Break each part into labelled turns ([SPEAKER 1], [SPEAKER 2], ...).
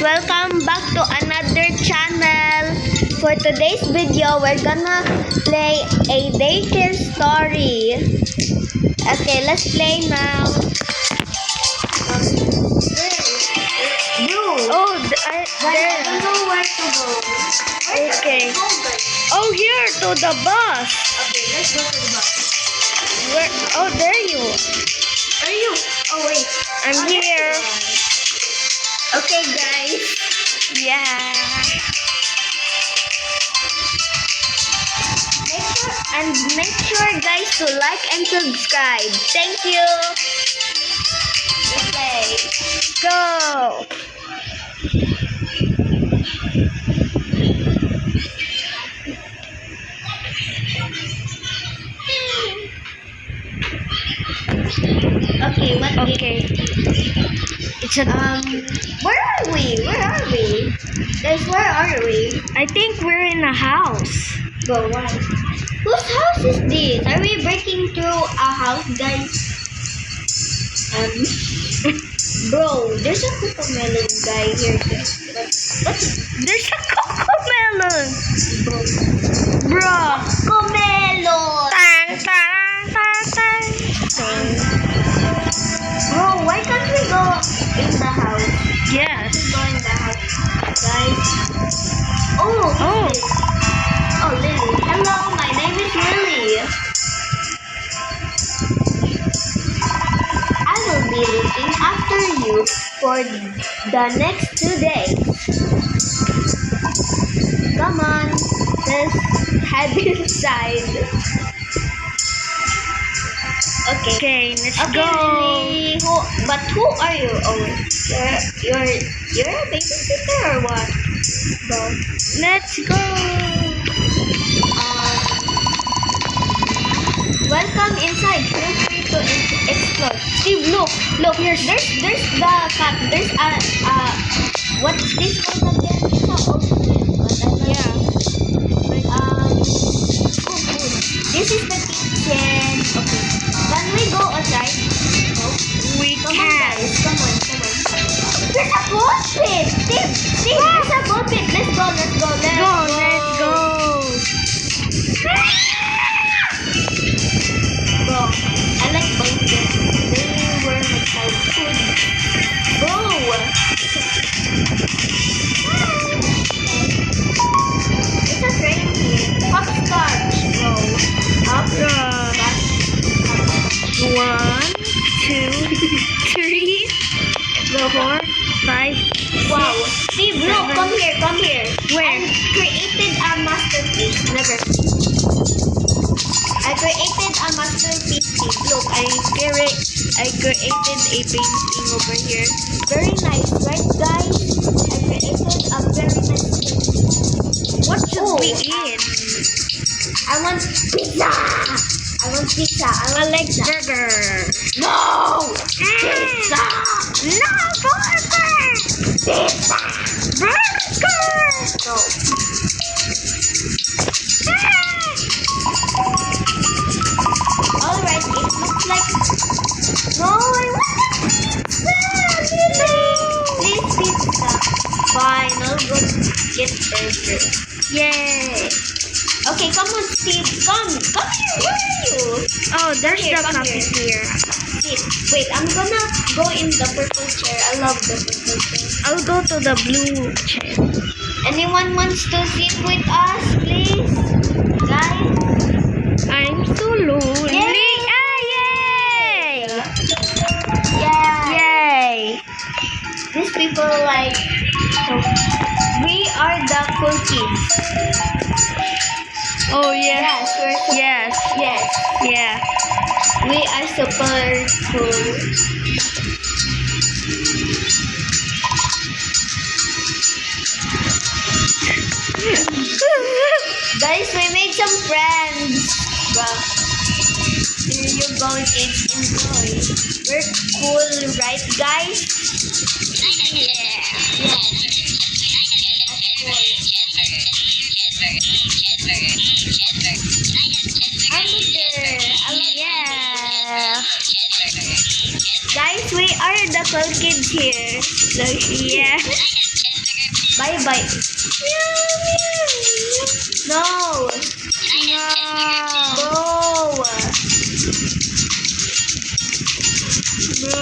[SPEAKER 1] welcome back to another channel. For today's video, we're gonna play a daycare story. Okay, let's play now. Oh,
[SPEAKER 2] I
[SPEAKER 1] there.
[SPEAKER 2] don't know where to go.
[SPEAKER 1] Okay. Oh, here to the bus.
[SPEAKER 2] Okay, let's go to the bus.
[SPEAKER 1] Where? Oh, there you.
[SPEAKER 2] Are you? Oh wait.
[SPEAKER 1] I'm here.
[SPEAKER 2] Okay, guys.
[SPEAKER 1] Yeah. Make sure, guys, to like and subscribe. Thank you.
[SPEAKER 2] Okay.
[SPEAKER 1] Go.
[SPEAKER 2] Okay, what
[SPEAKER 1] Okay. It's a
[SPEAKER 2] where are we? Guys, where are we?
[SPEAKER 1] I think we're in a house.
[SPEAKER 2] Go, why? Whose house is this? Are we breaking through a house, guys? Bro, there's a cocomelon guy here, guys. What?
[SPEAKER 1] There's a cocomelon. Bro.
[SPEAKER 2] Cocomelon!
[SPEAKER 1] Tang, tang, tang, tang.
[SPEAKER 2] Bro, why can't we go in the house?
[SPEAKER 1] Yes.
[SPEAKER 2] Go in the house, guys. Oh,
[SPEAKER 1] Oh.
[SPEAKER 2] Oh, Lily. Hello, my name is Lily. I will be looking after you for the next 2 days. Come on, let's head inside.
[SPEAKER 1] Okay, let's
[SPEAKER 2] Okay,
[SPEAKER 1] go.
[SPEAKER 2] Lily. Who are you? Oh, you're a babysitter or what? Go.
[SPEAKER 1] Let's go.
[SPEAKER 2] Welcome inside. Feel free to explore. Steve, look. There's the cat. There's what's this called again? It's a old food, but I like
[SPEAKER 1] Yeah.
[SPEAKER 2] food. This is the kitchen. Okay. Can we go outside? No.
[SPEAKER 1] We
[SPEAKER 2] Come on,
[SPEAKER 1] can.
[SPEAKER 2] guys. Come on. There's a ball pit. Steve, there's a ball pit. Let's go.
[SPEAKER 1] Let's go.
[SPEAKER 2] Bro, I like ball pits. They were my childhood. Bro. It's a train here. Hopscotch, bro. Hopscotch.
[SPEAKER 1] 1, 2, 3, 4, 5.
[SPEAKER 2] Wow. Steve, look, come here.
[SPEAKER 1] Where?
[SPEAKER 2] I created a masterpiece. Never. I created a masterpiece, Steve. Look,
[SPEAKER 1] I created a painting over here.
[SPEAKER 2] very nice, right, guys? I created a very nice painting.
[SPEAKER 1] What should
[SPEAKER 2] Oh,
[SPEAKER 1] we eat?
[SPEAKER 2] I want pizza. I want pizza.
[SPEAKER 1] Burger.
[SPEAKER 2] No! Pizza!
[SPEAKER 1] No, burger.
[SPEAKER 2] Pizza!
[SPEAKER 1] Burger.
[SPEAKER 2] No. Alright, it looks like... No, I want pizza! Please, pizza. Fine, I'll go get burger.
[SPEAKER 1] Yay.
[SPEAKER 2] Okay, come on, Steve. Come here. Where are you?
[SPEAKER 1] Oh, there's
[SPEAKER 2] Here,
[SPEAKER 1] the
[SPEAKER 2] come
[SPEAKER 1] coffee here.
[SPEAKER 2] Sit. Wait, I'm gonna go in the purple chair. I love the purple chair.
[SPEAKER 1] I'll go to the blue chair.
[SPEAKER 2] Anyone wants to sit with us, please? Guys?
[SPEAKER 1] I'm so lonely.
[SPEAKER 2] Yay!
[SPEAKER 1] Yay!
[SPEAKER 2] Yeah.
[SPEAKER 1] Yay!
[SPEAKER 2] These people like... We are the cool kids.
[SPEAKER 1] Oh yeah.
[SPEAKER 2] Yes, we're super...
[SPEAKER 1] Yes.
[SPEAKER 2] Yes.
[SPEAKER 1] Yeah.
[SPEAKER 2] We are super cool. Guys, we made some friends. Well, here you go, kids. Enjoy. We're cool, right, guys? Yeah. Of course. Hamburger. I love
[SPEAKER 1] Yeah.
[SPEAKER 2] Guys, we are the cool kids here. Look,
[SPEAKER 1] Yeah.
[SPEAKER 2] Bye bye. No. Bro.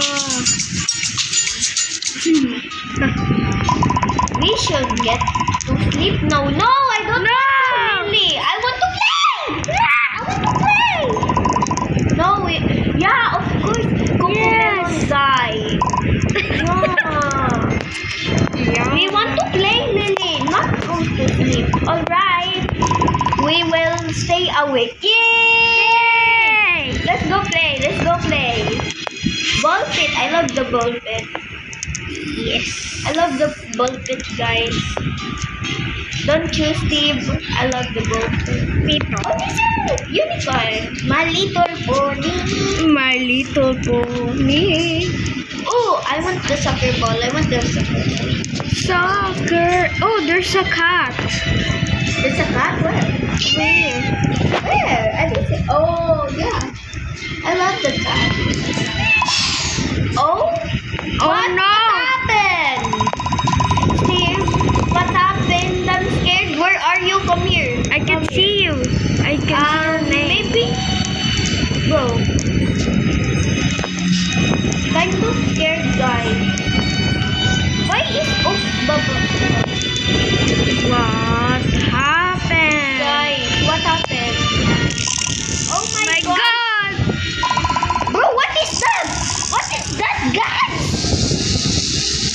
[SPEAKER 2] We should get to sleep now. No, I don't want to, Lily. I want to play. I want to play. No, yeah, of course. Cocomelon die. Yeah. We want to play, Lily, not go to sleep. Alright. We will stay awake. Yay! Let's go play. Let's go play. Ball pit. I love the ball pit. Yes. I love the ball pit, guys. Don't you, Steve? I love the ball pit. What is it? Unicorn. My little pony.
[SPEAKER 1] My little pony.
[SPEAKER 2] Oh, I want the soccer ball. I want the soccer ball.
[SPEAKER 1] Soccer. Oh, there's a cat.
[SPEAKER 2] There's a cat? Where? Where? I didn't see. Oh, yeah. I love the cat. Oh?
[SPEAKER 1] Oh
[SPEAKER 2] What
[SPEAKER 1] no!
[SPEAKER 2] happened? Steve, what happened? I'm scared. Where are you? Come here.
[SPEAKER 1] I can see you. I can see your name.
[SPEAKER 2] Maybe. Bro. Kind of scared, guys. Why is Baba?
[SPEAKER 1] What happened?
[SPEAKER 2] Guys, what happened? Oh my,
[SPEAKER 1] My
[SPEAKER 2] god.
[SPEAKER 1] God!
[SPEAKER 2] Bro, what is that? What is that, guys?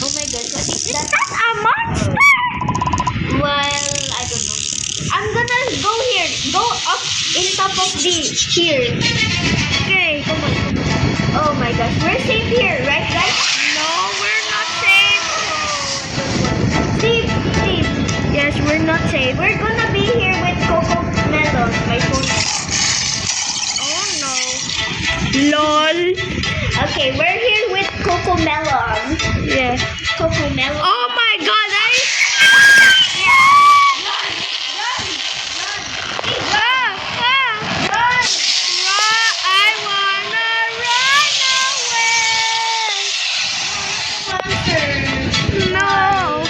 [SPEAKER 2] Oh my god, what is that?
[SPEAKER 1] That's a monster!
[SPEAKER 2] Well, I don't know. I'm gonna go here. Go up in top of the here.
[SPEAKER 1] Okay.
[SPEAKER 2] Come on, come on. Oh my gosh, we're safe here, right, guys?
[SPEAKER 1] No, we're not safe.
[SPEAKER 2] Steve,
[SPEAKER 1] Yes, we're not safe.
[SPEAKER 2] we're gonna be here with Cocomelon, my phone.
[SPEAKER 1] Oh no. LOL.
[SPEAKER 2] Okay, we're here with Cocomelon.
[SPEAKER 1] Yeah.
[SPEAKER 2] Cocomelon.
[SPEAKER 1] Oh my God! I wanna run away. No.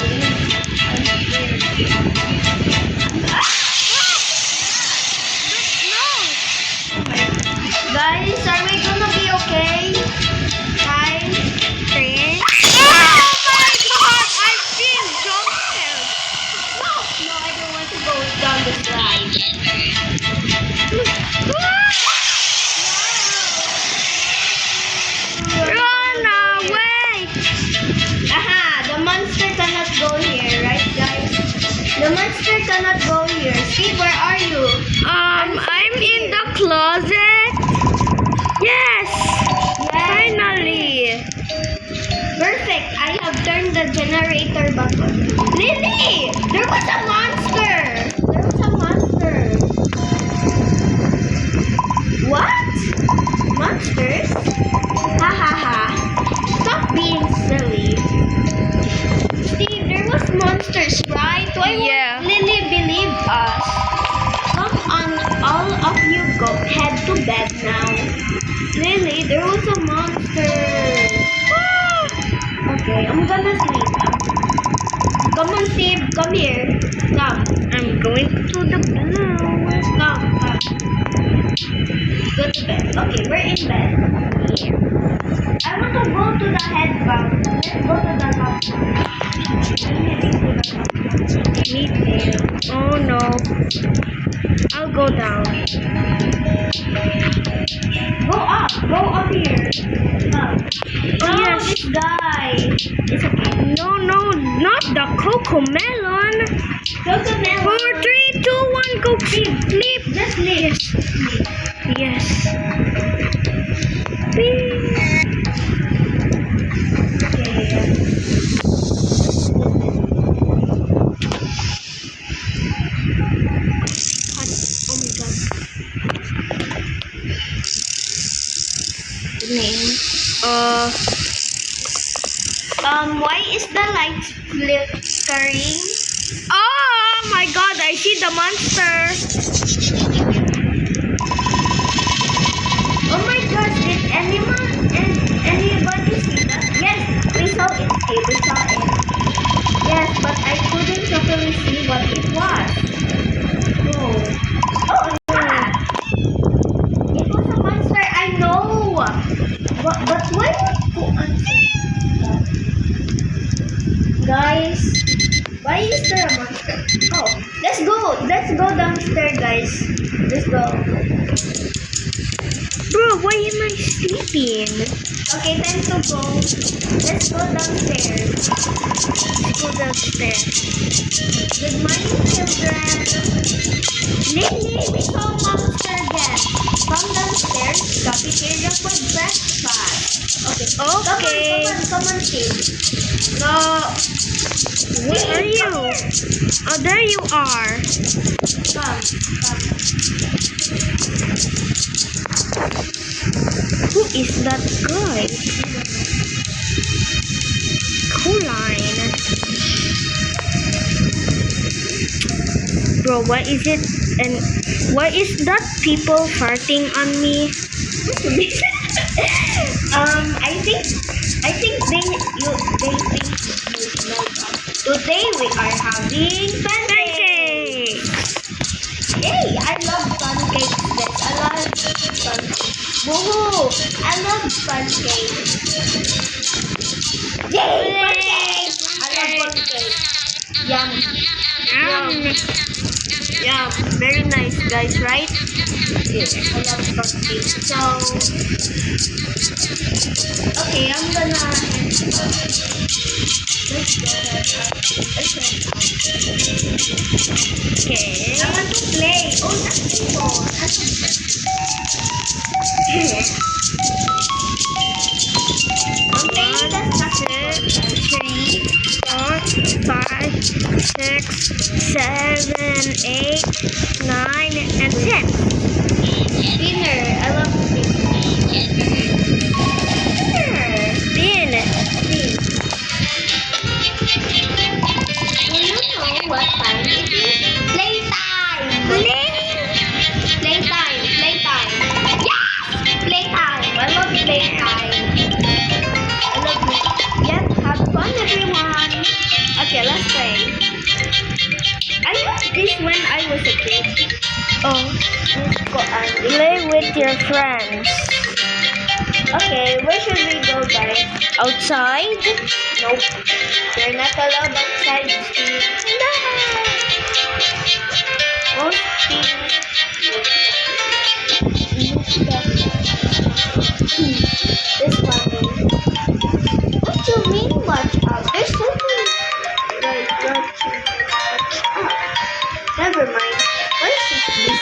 [SPEAKER 2] Guys, are we gonna be okay? Guys,
[SPEAKER 1] Oh my God! I've been jump scared.
[SPEAKER 2] no, I don't want to go down the slide.
[SPEAKER 1] Run away!
[SPEAKER 2] Aha, the monster cannot go here, right, guys? The monster cannot go here. Steve, where are you?
[SPEAKER 1] I'm in the closet. Yes! Finally!
[SPEAKER 2] Perfect. I have turned the generator button. Lily! There was a monster! There was a monster. What? Monsters? Ha ha ha. Stop being silly. Steve, there was monsters, right? Why
[SPEAKER 1] Yeah.
[SPEAKER 2] won't Lily believe us? Come on, all of you go head to bed now. Lily, there was a monster. Okay, I'm gonna sleep. Come on, Steve. Come here. Come.
[SPEAKER 1] I'm going to the blue.
[SPEAKER 2] Come. Go to bed. Okay, we're in bed. Here. I want to go to the head bath. Let's go to the bath. I'm heading to the bath.
[SPEAKER 1] Me too. Oh no. I'll go down.
[SPEAKER 2] Go up. Go up here. Up.
[SPEAKER 1] Oh, yes.
[SPEAKER 2] This guy. It's okay.
[SPEAKER 1] No, not the Cocomelon.
[SPEAKER 2] Cocomelon.
[SPEAKER 1] 4, 3, 2, 1, go sleep.
[SPEAKER 2] Just sleep.
[SPEAKER 1] Yes. Beep. Oh my God.
[SPEAKER 2] Name. Why is the light flickering?
[SPEAKER 1] Oh my God, I see the monster.
[SPEAKER 2] Oh my gosh, did anybody see that? Yes, we saw it. Okay, we saw it. Yes, but I could monster, guys. Let's go.
[SPEAKER 1] Bro, why am I sleeping?
[SPEAKER 2] Okay, time to go. Let's go downstairs.
[SPEAKER 1] Let's go downstairs.
[SPEAKER 2] Good morning, children. Lily, we saw monster again. Come downstairs. Cafeteria for breakfast. Okay.
[SPEAKER 1] Okay.
[SPEAKER 2] Come on, kid. No.
[SPEAKER 1] Where are you? Oh, there you are.
[SPEAKER 2] Come.
[SPEAKER 1] Who is that guy? Coline. Bro, what is it? And why is that people farting on me?
[SPEAKER 2] I think they think you smell us. Today we are having pancakes. Yay! I love pancakes, guys. I love pancakes. Woohoo! I love pancakes. Yay! Pancakes! I love pancakes. Yum.
[SPEAKER 1] Yeah, very nice, guys, right?
[SPEAKER 2] Yeah, I love pancakes. So, okay, I'm gonna let's go ahead. Let's head out.
[SPEAKER 1] Okay.
[SPEAKER 2] I want to play. Oh, that's people. I'm playing the
[SPEAKER 1] Two, 3, 4, 5, 6, 7, 8, 9, and 10.
[SPEAKER 2] spinner. I love spinner.
[SPEAKER 1] Spin.
[SPEAKER 2] Do you know what time it is? Playtime. Playtime. Yes! Playtime. I love playtime. I love it. Yep, have fun everyone. Okay, let's play. I loved this when I was a kid.
[SPEAKER 1] Oh,
[SPEAKER 2] Let's go and
[SPEAKER 1] play with your friends.
[SPEAKER 2] okay, where should we go, guys?
[SPEAKER 1] Outside?
[SPEAKER 2] Nope. We're not allowed outside, Steve.
[SPEAKER 1] No.
[SPEAKER 2] Oh, Steve. This one. What do you mean watch out? There's something like watching watch out. Never mind. What is this?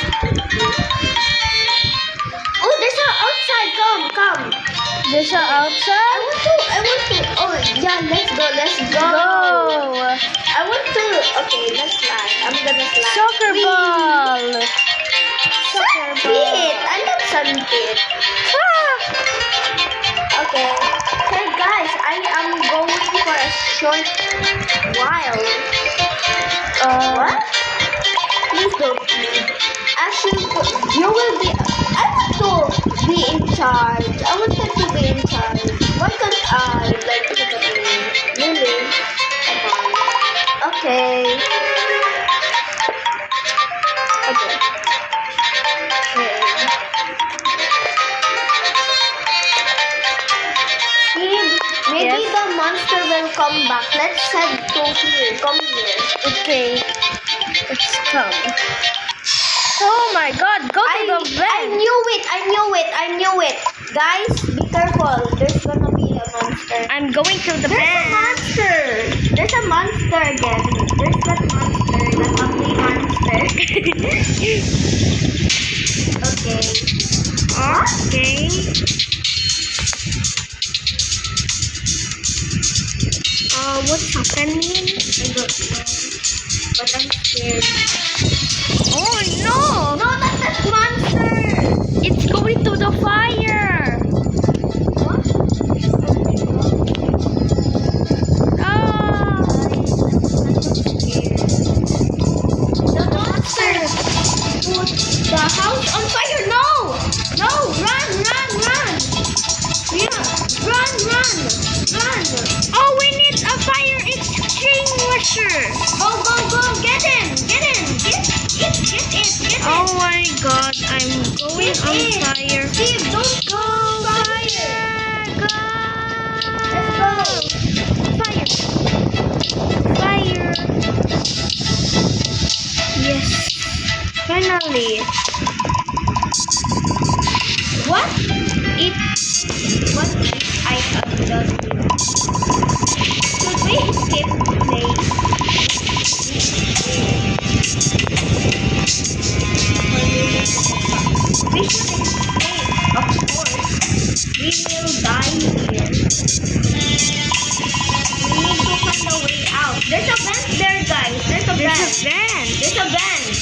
[SPEAKER 2] Oh, there's a outside. Come.
[SPEAKER 1] There's a outside?
[SPEAKER 2] I want to. Oh, yeah, let's go.
[SPEAKER 1] Go.
[SPEAKER 2] I want to. Okay, let's slide. I'm gonna slide.
[SPEAKER 1] Soccer
[SPEAKER 2] Whee!
[SPEAKER 1] ball. Soccer
[SPEAKER 2] Pit.
[SPEAKER 1] ball.
[SPEAKER 2] I love sandpit. Okay. Okay, guys, I am going for a short while. What? Please don't leave. Actually, you will be. I want to be in charge. I wanted to be in charge. Why can't I? Like, really? Come on. Okay. Okay. Steve, maybe
[SPEAKER 1] Yes?
[SPEAKER 2] the monster will come back. Let's head to here. Come here.
[SPEAKER 1] Okay. Let's come. Oh my god, go to the
[SPEAKER 2] I
[SPEAKER 1] vent.
[SPEAKER 2] knew it. Guys, be careful. There's gonna be a monster.
[SPEAKER 1] I'm going to the
[SPEAKER 2] There's a
[SPEAKER 1] vent.
[SPEAKER 2] monster. There's a monster again. There's that monster. That ugly monster. Okay.
[SPEAKER 1] Okay. What's happening?
[SPEAKER 2] I don't know. But I'm scared.
[SPEAKER 1] Oh no!
[SPEAKER 2] No, that's that monster.
[SPEAKER 1] It's going to the fire.
[SPEAKER 2] What?
[SPEAKER 1] Ah!
[SPEAKER 2] The monster put the house on fire. No! Run! Yeah, run!
[SPEAKER 1] Oh, we need a fire extinguisher.
[SPEAKER 2] Go! Get in! Get it!
[SPEAKER 1] Oh my god, I'm going
[SPEAKER 2] Get
[SPEAKER 1] on
[SPEAKER 2] in.
[SPEAKER 1] fire.
[SPEAKER 2] Steve, don't go!
[SPEAKER 1] Fire!
[SPEAKER 2] Let's
[SPEAKER 1] Fire! Fire! Yes.
[SPEAKER 2] Officially. What if I have done it? Should we skip place? We should escape, of course. We will die here. We need to find a way out. There's a vent there, guys. There's a vent. There's a vent. There's a vent.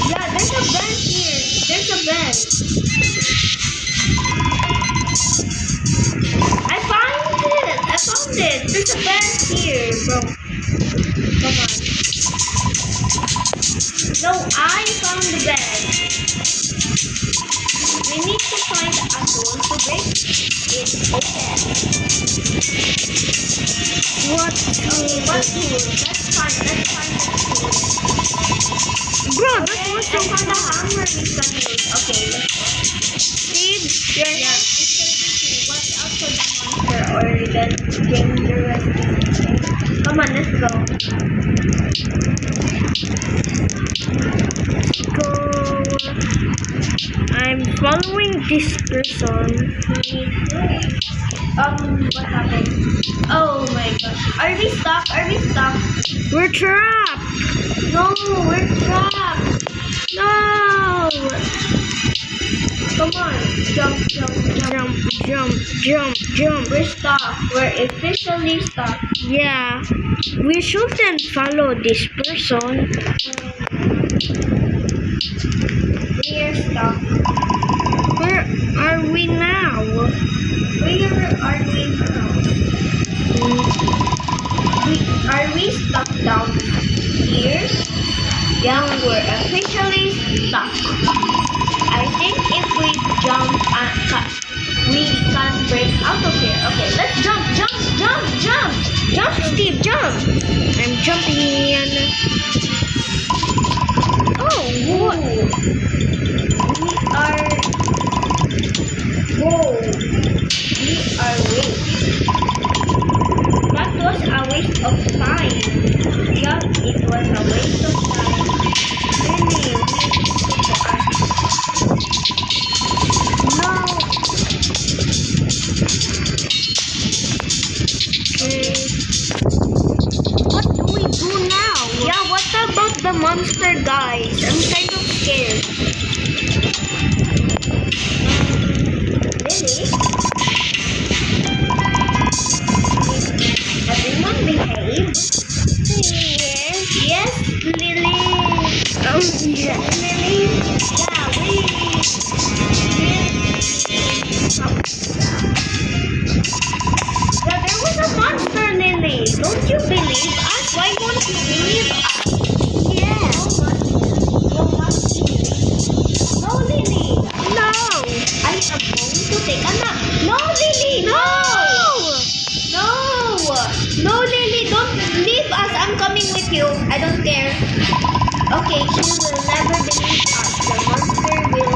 [SPEAKER 2] Yeah, there's a vent here. There's a vent. I found it. I found it. There's a vent here, bro. Come on. No, I found the vent. We need to find a tool to break it open. What tool? What tool? Let's find that tool. Bro, okay, I found a hammer we can use. Okay, let's go. Steve, you're not watch out for the monster or the dangerous thing. Okay? Come on, let's go. Go. I'm following this person. What happened? Oh my gosh. Are we stuck? Are we stuck? We're trapped. No, we're trapped. No. Come on. Jump, jump, jump. Jump, jump, jump, jump. We're stuck. We're officially stuck. Yeah. We shouldn't follow this person. We're stuck. Where are we now? Where are we now? Are we stuck down here? Yeah, we're officially stuck. I think if we jump we can break out of here. Okay, let's jump, jump, jump, jump. Jump, Steve, jump. I'm jumping. Oh, what? We are... Whoa. We are rich. That was a waste of time. Yup, it was a waste of time. Really, no. Okay. What do we do now? Yeah, what about the monster guys? I'm kind of scared. Really? Everyone behave? Yes. Yes, Lily. Oh, yes. Lily? Yeah, yeah, there was a monster, Lily. Don't you believe us? Why won't you believe us? Yeah. No, Lily. No. I am going to take a nap. No, Lily. No. No. No, Lily. Don't leave us. I'm coming with you. I don't care. Okay, she will never believe us. The monster will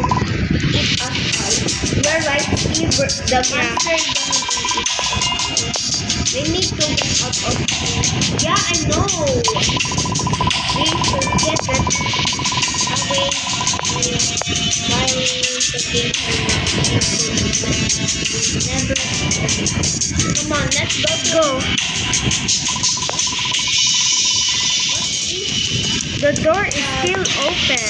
[SPEAKER 2] eat us alive. You're right, Steve. The monster is gonna eat us. We need to get out of here. Yeah, I know. We should get that away while the game never. Come on, let's go. The door is still open.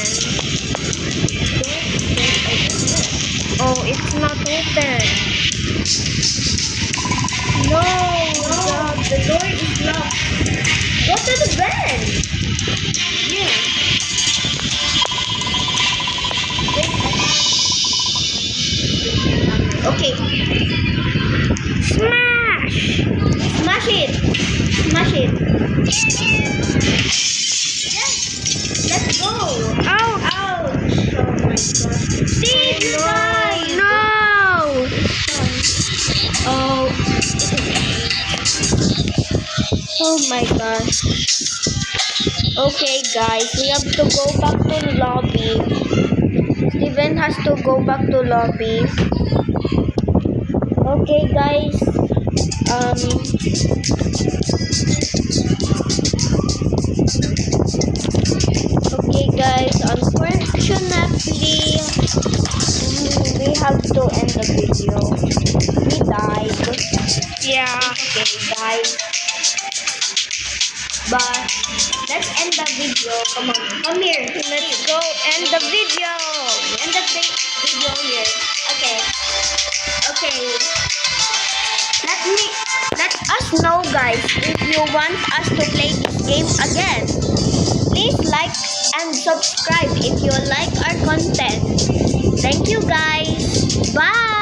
[SPEAKER 2] Oh, it's not open. No, the door is locked. Go to the bed. Yeah. Okay. Smash! Smash it! Smash it! Yes! Let's go! Ouch! Ouch! Oh my god. Steve, you died! No! Oh. Oh my gosh. Okay guys, we have to go back to lobby. Steven has to go back to lobby. Okay guys,
[SPEAKER 1] Okay guys, unfortunately, we have to end the video. We died.
[SPEAKER 2] Yeah.
[SPEAKER 1] Okay, guys. But let's end the video. Come on, come here.
[SPEAKER 2] Let's go end the video.
[SPEAKER 1] End the video here. Okay. Okay. Let us know, guys, if you want us to play this game again. Please like and subscribe if you like our content. Thank you, guys. Bye.